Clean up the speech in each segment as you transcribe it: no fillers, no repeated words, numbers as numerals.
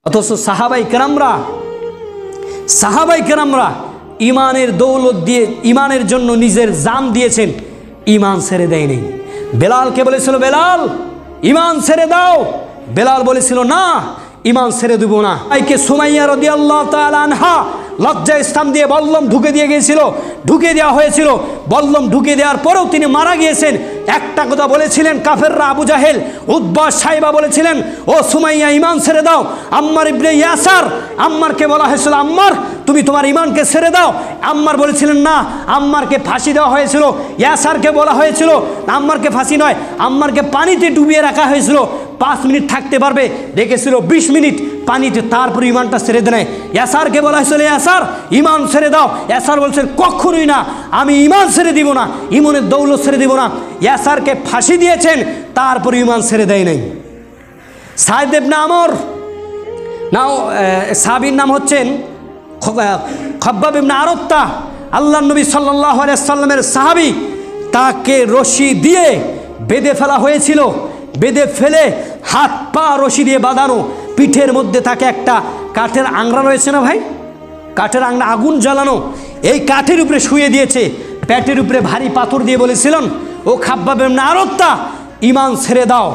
অথচ সাহাবাই কেরামরা ইমানের দৌলত দিয়ে ইমানের জন্য নিজের জান দিয়েছেন, ইমান ছেড়ে দেয়নি। বেলালকে বলেছিল, বেলাল ইমান ছেড়ে দাও। বেলাল বলেছিল, না ইমান ছেড়ে দেব না। ভাইকে সুমাইয়া রাদিয়াল্লাহু তাআলা আনহা লজ্জা স্থান দিয়ে বল্লম ঢুকে দেওয়া হয়েছিল। বল্লম ঢুকে দেওয়ার পরেও তিনি মারা গিয়েছেন। একটা কথা বলেছিলেন কাফেররা, আবু জাহেল, উতবা, সাইবা বলেছিলেন, ও সুমাইয়া ইমান ছেড়ে দাও। আম্মার ইবনে ইয়াসার, আম্মারকে বলা হয়েছিল, আম্মার তুমি তোমার ইমানকে ছেড়ে দাও। আম্মার বলেছিলেন না, আম্মারকে ফাঁসি দেওয়া হয়েছিল। ইয়াসারকে বলা হয়েছিল, আম্মারকে ফাঁসি নয়, আম্মারকে পানিতে ডুবিয়ে রাখা হয়েছিল, 5 মিনিট থাকতে পারবে, রেখেছিল 20 মিনিট পানিতে, তারপর ইমানটা ছেড়ে দেয়। ইয়াসারকে বলা হয়েছিল, ইয়াসার ইমান ছেড়ে দাও। ইয়াসার বলছেন, কখনোই না, আমি ইমান ছেড়ে দিব না, ইমানের দৌলত ছেড়ে দিব না। ইয়াসারকে ফাঁসি দিয়েছেন, তারপর ইমান ছেড়ে দেয় নাই। সাইদ ইবনে আমর, নাও সাহাবীর নাম হচ্ছেন খব্বাব ইবনে আরাত্তা, আল্লাহর নবী সাল্লাল্লাহু আলাইহি সাল্লামের সাহাবী। তাকে রশি দিয়ে বেঁধে ফেলা হয়েছিল, বেঁধে ফেলে হাত পা রশি দিয়ে বাঁধানো, পিঠের মধ্যে তাকে একটা কাঠের আংরা রয়েছে না ভাই, কাঠের আংরা, আগুন জ্বালানো, এই কাঠের উপরে শুয়ে দিয়েছে, পেটের উপরে ভারী পাথর দিয়ে বলেছিলেন, ও খব্বাব ইবনে আরাত্তা ইমান ছেড়ে দাও,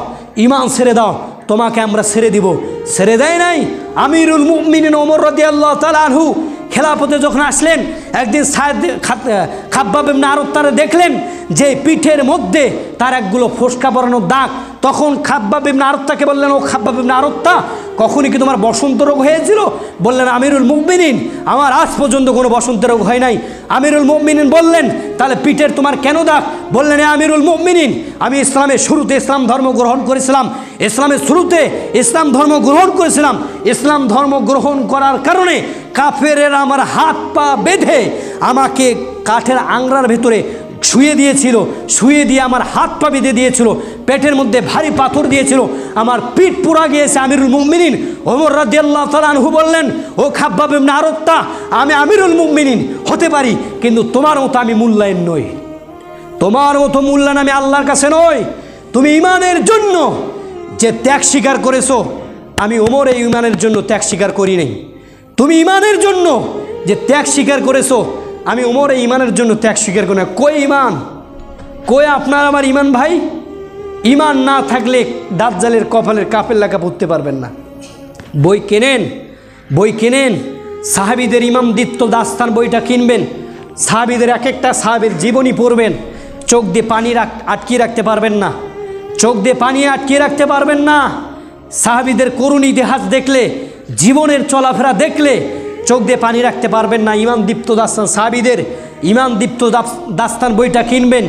ইমান ছেড়ে দাও, তোমাকে আমরা ছেড়ে দিব। ছেড়ে দেয় নাই। আমিরুল মুমিনিন ওমর রাদিয়াল্লাহু তাআলা আনহু খেলাফতে যখন আসলেন, একদিন খব্বাব ইবনে আরাত্তারে দেখলেন যে পিঠের মধ্যে তার একগুলো ফোসকা পরানো দাগ। তখন খব্বাব ইবনে আরাত্তাকে বললেন, ও খব্বাব ইবনে আরাত্তা, কখনই কি তোমার বসন্ত রোগ হয়েছিল? বললেন, আমিরুল মুমিনিন আমার আজ পর্যন্ত কোনো বসন্ত রোগ হয় নাই। আমিরুল মুমিনিন বললেন, তাহলে পিঠের তোমার কেন দাগ? বললেন, আমিরুল মুমিনিন আমি ইসলামের শুরুতে ইসলাম ধর্ম গ্রহণ করেছিলাম, ইসলামের শুরুতে ইসলাম ধর্ম গ্রহণ করেছিলাম। ইসলাম ধর্ম গ্রহণ করার কারণে কাফেরেরা আমার হাত পা বেঁধে আমাকে কাঠের আংরার ভেতরে শুয়ে দিয়েছিল, শুয়ে দিয়ে আমার হাত পা বেঁধে দিয়েছিল, পেটের মধ্যে ভারী পাথর দিয়েছিল, আমার পিঠ পুরা গিয়েছে। আমিরুল মুমিনিন ওমর রাদিয়াল্লাহু তাআলা আনহু বললেন, ও খব্বাব ইবনে আরাত্তা, আমি আমিরুল মুমিনিন হতে পারি, কিন্তু তোমার মতো আমি মূল্যায়ন নই, তোমার মতো মূল্যায়ন আমি আল্লাহর কাছে নই। তুমি ইমানের জন্য যে ত্যাগ স্বীকার করেছো, আমি ওমর এই ইমানের জন্য ত্যাগ স্বীকার করি নাই। তুমি ইমানের জন্য যে ত্যাগ স্বীকার করেছো, আমি ওমর এই ইমানের জন্য ত্যাগ স্বীকার করি না। কই ইমান, কই আপনার আমার ইমান ভাই? ইমান না থাকলে দাজ্জালের কপালের কাপের লাগা পড়তে পারবেন না। বই কেনেন, সাহাবীদের ইমামদিত্ব দাস্তান বইটা কিনবেন, সাহাবীদের এক একটা সাহাবীর জীবনী পড়বেন, চোখ দিয়ে পানি আটকিয়ে রাখতে পারবেন না, চোখ দিয়ে পানি আটকিয়ে রাখতে পারবেন না। সাহাবীদের করুণ ইতিহাস দেখলে, জীবনের চলাফেরা দেখলে চোখ দিয়ে পানি রাখতে পারবেন না। ইমামদীপ্ত দাস্তান, সাহাবীদের ইমামদীপ্ত দাস্তান বইটা কিনবেন,